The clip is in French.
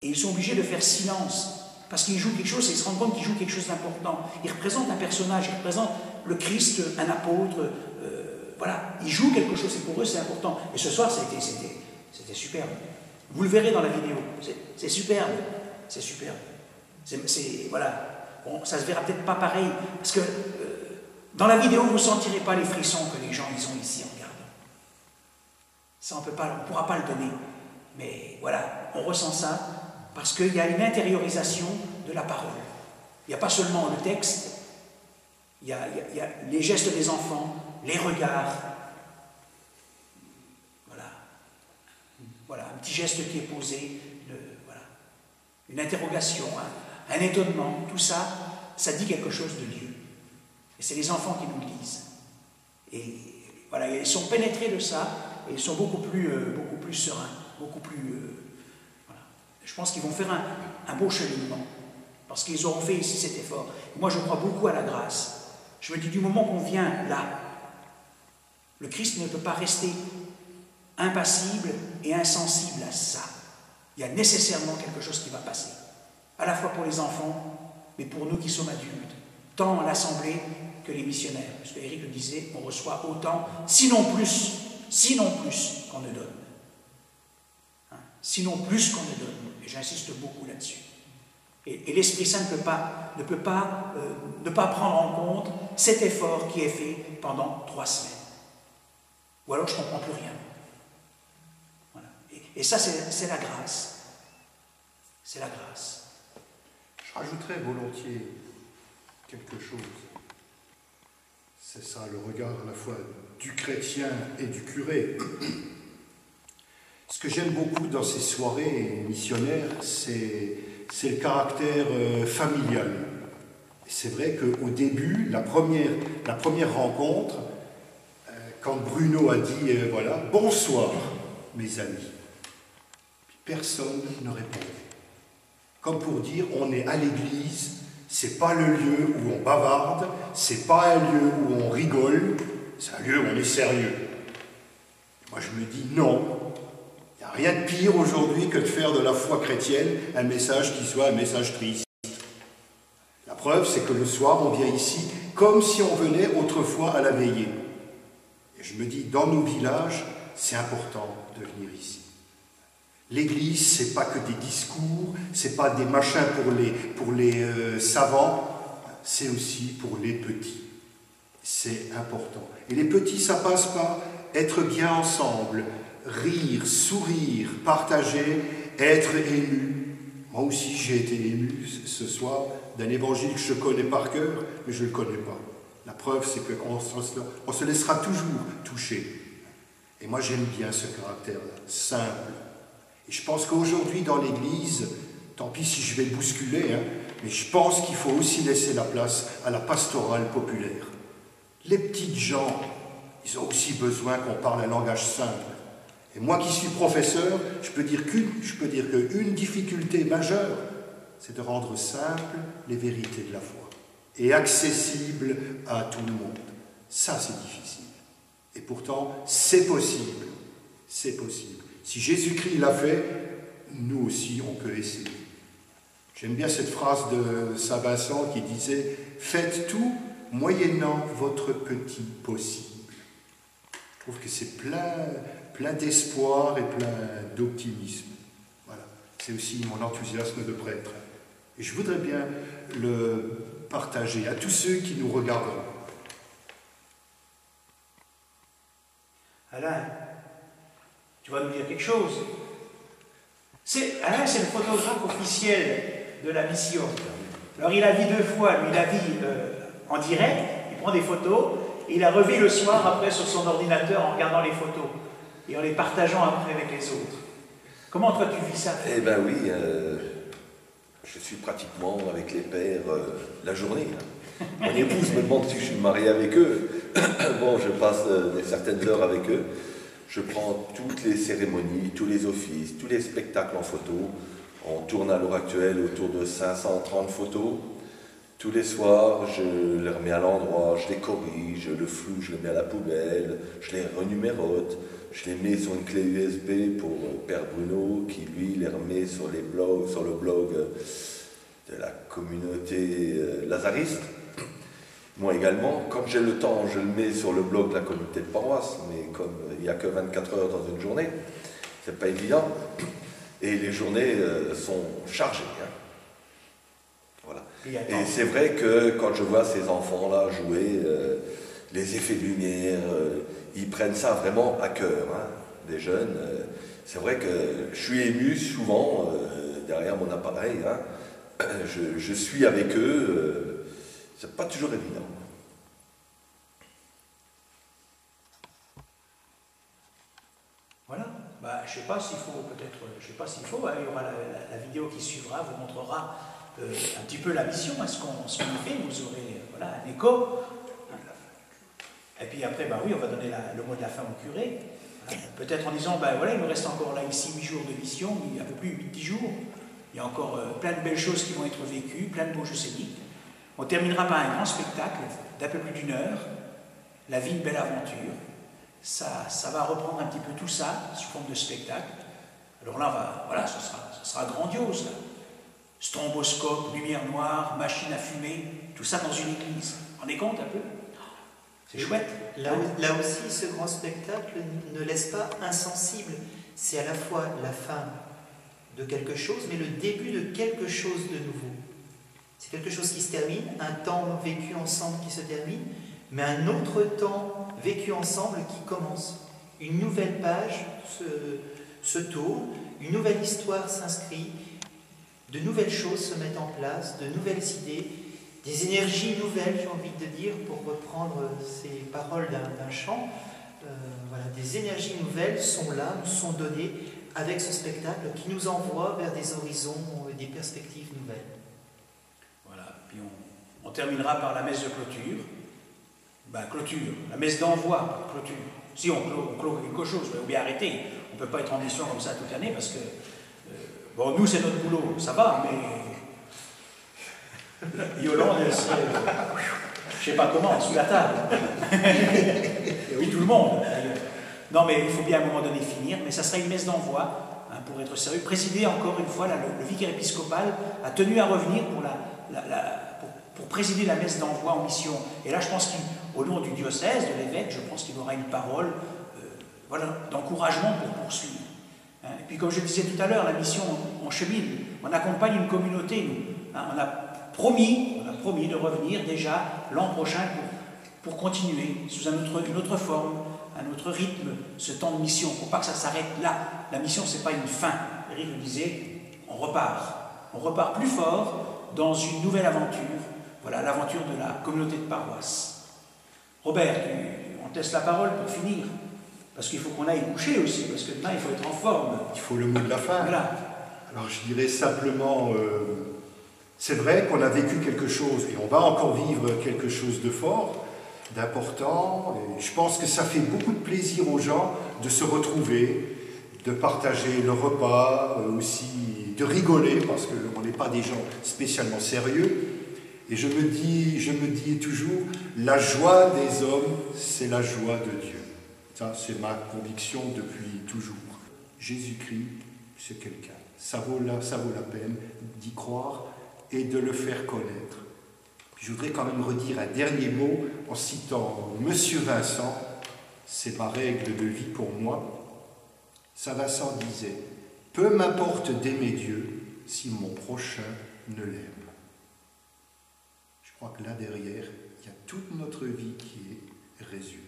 Et ils sont obligés de faire silence. Parce qu'ils jouent quelque chose et ils se rendent compte qu'ils jouent quelque chose d'important. Ils représentent un personnage, ils représentent le Christ, un apôtre. Voilà, ils jouent quelque chose et pour eux c'est important. Et ce soir c'était superbe. Vous le verrez dans la vidéo. C'est superbe. C'est superbe. Voilà. Bon, ça se verra peut-être pas pareil. Parce que dans la vidéo, vous ne sentirez pas les frissons que les gens ils ont ici en regardant. Ça, on ne pourra pas le donner. Mais voilà, on ressent ça. Parce qu'il y a une intériorisation de la parole. Il n'y a pas seulement le texte, il y a les gestes des enfants, les regards. Voilà, un petit geste qui est posé, voilà. Une interrogation, un étonnement, tout ça, ça dit quelque chose de Dieu. Et c'est les enfants qui nous le disent. Et voilà, ils sont pénétrés de ça, et ils sont beaucoup plus sereins, beaucoup plus... Je pense qu'ils vont faire un beau cheminement, parce qu'ils auront fait ici cet effort. Moi, je crois beaucoup à la grâce. Je me dis, du moment qu'on vient là, le Christ ne peut pas rester impassible et insensible à ça. Il y a nécessairement quelque chose qui va passer, à la fois pour les enfants, mais pour nous qui sommes adultes, tant l'Assemblée que les missionnaires. Parce qu'Éric le disait, on reçoit autant, sinon plus qu'on ne donne. Sinon plus qu'on ne donne. Et j'insiste beaucoup là-dessus. Et l'Esprit Saint ne peut pas prendre en compte cet effort qui est fait pendant 3 semaines. Ou alors je ne comprends plus rien. Voilà. Et ça, c'est la grâce. C'est la grâce. Je rajouterais volontiers quelque chose. C'est ça, le regard à la fois du chrétien et du curé. Ce que j'aime beaucoup dans ces soirées missionnaires, c'est le caractère familial. C'est vrai qu'au début, la première rencontre, quand Bruno a dit voilà, bonsoir mes amis, personne ne répondait. Comme pour dire, on est à l'église, c'est pas le lieu où on bavarde, c'est pas un lieu où on rigole, c'est un lieu où on est sérieux. Moi je me dis non. Il n'y a rien de pire aujourd'hui que de faire de la foi chrétienne un message qui soit un message triste. La preuve, c'est que le soir, on vient ici comme si on venait autrefois à la veillée. Et je me dis, dans nos villages, c'est important de venir ici. L'Église, c'est pas que des discours, c'est pas des machins pour les savants, c'est aussi pour les petits. C'est important. Et les petits, ça passe par être bien ensemble, rire, sourire, partager, être ému. Moi aussi, j'ai été ému ce soir d'un évangile que je connais par cœur, mais je ne le connais pas. La preuve, c'est qu'on se laissera toujours toucher. Et moi, j'aime bien ce caractère-là, simple. Et je pense qu'aujourd'hui, dans l'Église, tant pis si je vais le bousculer, mais je pense qu'il faut aussi laisser la place à la pastorale populaire. Les petites gens, ils ont aussi besoin qu'on parle un langage simple. Et moi qui suis professeur, je peux dire qu'une difficulté majeure, c'est de rendre simples les vérités de la foi et accessibles à tout le monde. Ça, c'est difficile. Et pourtant, c'est possible. C'est possible. Si Jésus-Christ l'a fait, nous aussi, on peut essayer. J'aime bien cette phrase de Saint Vincent qui disait « Faites tout moyennant votre petit possible ». Je trouve que c'est plein d'espoir et plein d'optimisme. Voilà, c'est aussi mon enthousiasme de prêtre. Et je voudrais bien le partager à tous ceux qui nous regarderont. Alain, tu vas nous dire quelque chose. Alain, c'est le photographe officiel de la mission. Alors il a vu 2 fois, lui il a vu en direct, il prend des photos, et il a revu le soir après sur son ordinateur en regardant les photos et en les partageant après avec les autres. Comment toi tu vis ça? Eh bien oui, je suis pratiquement avec les pères la journée. Mon épouse me demande si je suis marié avec eux. Bon, je passe certaines heures avec eux. Je prends toutes les cérémonies, tous les offices, tous les spectacles en photo. On tourne à l'heure actuelle autour de 530 photos. Tous les soirs, je les remets à l'endroit, je les corrige, le flou, je le mets à la poubelle, je les renumérote, je les mets sur une clé USB pour Père Bruno, qui lui les remet sur le blog de la communauté lazariste. Moi également, quand j'ai le temps, je le mets sur le blog de la communauté de paroisse, mais comme il n'y a que 24 heures dans une journée, c'est pas évident. Et les journées sont chargées. Hein. Voilà. Et c'est vrai que quand je vois ces enfants-là jouer, les effets de lumière, ils prennent ça vraiment à cœur, hein, des jeunes. C'est vrai que je suis ému souvent derrière mon appareil. Hein. Je suis avec eux. C'est pas toujours évident. Voilà. Bah, je ne sais pas s'il faut, peut-être, je sais pas s'il faut, hein, il y aura la vidéo qui suivra, vous montrera un petit peu la mission, hein, ce qu'on fait, vous aurez voilà, un écho. Et puis après, bah oui, on va donner le mot de la fin au curé. Peut-être en disant, ben voilà, il nous reste encore là ici 8 jours de mission, un peu plus 8-10 jours. Il y a encore plein de belles choses qui vont être vécues, plein de beaux jeux scéniques. On terminera par un grand spectacle d'un peu plus d'1 heure, La vie, une belle aventure. Ça va reprendre un petit peu tout ça sous forme de spectacle. Alors là, voilà, ce sera grandiose. Là. Stromboscope, lumière noire, machine à fumer, tout ça dans une église. Vous vous rendez compte un peu? C'est chouette. Là aussi, ce grand spectacle ne laisse pas insensible. C'est à la fois la fin de quelque chose, mais le début de quelque chose de nouveau. C'est quelque chose qui se termine, un temps vécu ensemble qui se termine, mais un autre temps vécu ensemble qui commence. Une nouvelle page se tourne, une nouvelle histoire s'inscrit, de nouvelles choses se mettent en place, de nouvelles idées, des énergies nouvelles, j'ai envie de dire, pour reprendre ces paroles d'un chant. Voilà, des énergies nouvelles sont là, nous sont données avec ce spectacle qui nous envoie vers des horizons et des perspectives nouvelles. Voilà, puis on terminera par la messe de clôture. Ben, clôture, la messe d'envoi, clôture. Si on clôt quelque chose, il faut bien arrêter. On ne peut pas être en mission comme ça toute l'année parce que, bon, nous c'est notre boulot, ça va, mais Yolande, elle serait, je ne sais pas comment, sous la table. Et oui, tout le monde. Non, mais il faut bien à un moment donné finir, mais ça sera une messe d'envoi, hein, pour être sérieux. Présidé encore une fois, là, le vicaire épiscopal a tenu à revenir pour présider la messe d'envoi en mission. Et là, je pense qu'au nom du diocèse, de l'évêque, je pense qu'il aura une parole voilà, d'encouragement pour poursuivre. Hein. Et puis, comme je disais tout à l'heure, la mission, on chemine, on accompagne une communauté, nous. Hein, on a promis de revenir déjà l'an prochain pour continuer sous une autre forme, un autre rythme, ce temps de mission, pour pas que ça s'arrête là. La mission, c'est pas une fin. Eric le disait, on repart plus fort dans une nouvelle aventure. Voilà, l'aventure de la communauté de paroisse. Robert, on te laisse la parole pour finir, parce qu'il faut qu'on aille coucher aussi, parce que demain, il faut être en forme. Il faut le mot de la fin. Voilà. Alors, je dirais simplement, c'est vrai qu'on a vécu quelque chose, et on va encore vivre quelque chose de fort, d'important. Et je pense que ça fait beaucoup de plaisir aux gens de se retrouver, de partager le repas, aussi de rigoler, parce qu'on n'est pas des gens spécialement sérieux. Et je me dis toujours, la joie des hommes, c'est la joie de Dieu. Ça, c'est ma conviction depuis toujours. Jésus-Christ, c'est quelqu'un. Ça vaut la peine d'y croire et de le faire connaître. Puis je voudrais quand même redire un dernier mot en citant Monsieur Vincent, c'est ma règle de vie pour moi. Saint Vincent disait, « Peu m'importe d'aimer Dieu si mon prochain ne l'aime. » Je crois que là derrière, il y a toute notre vie qui est résumée.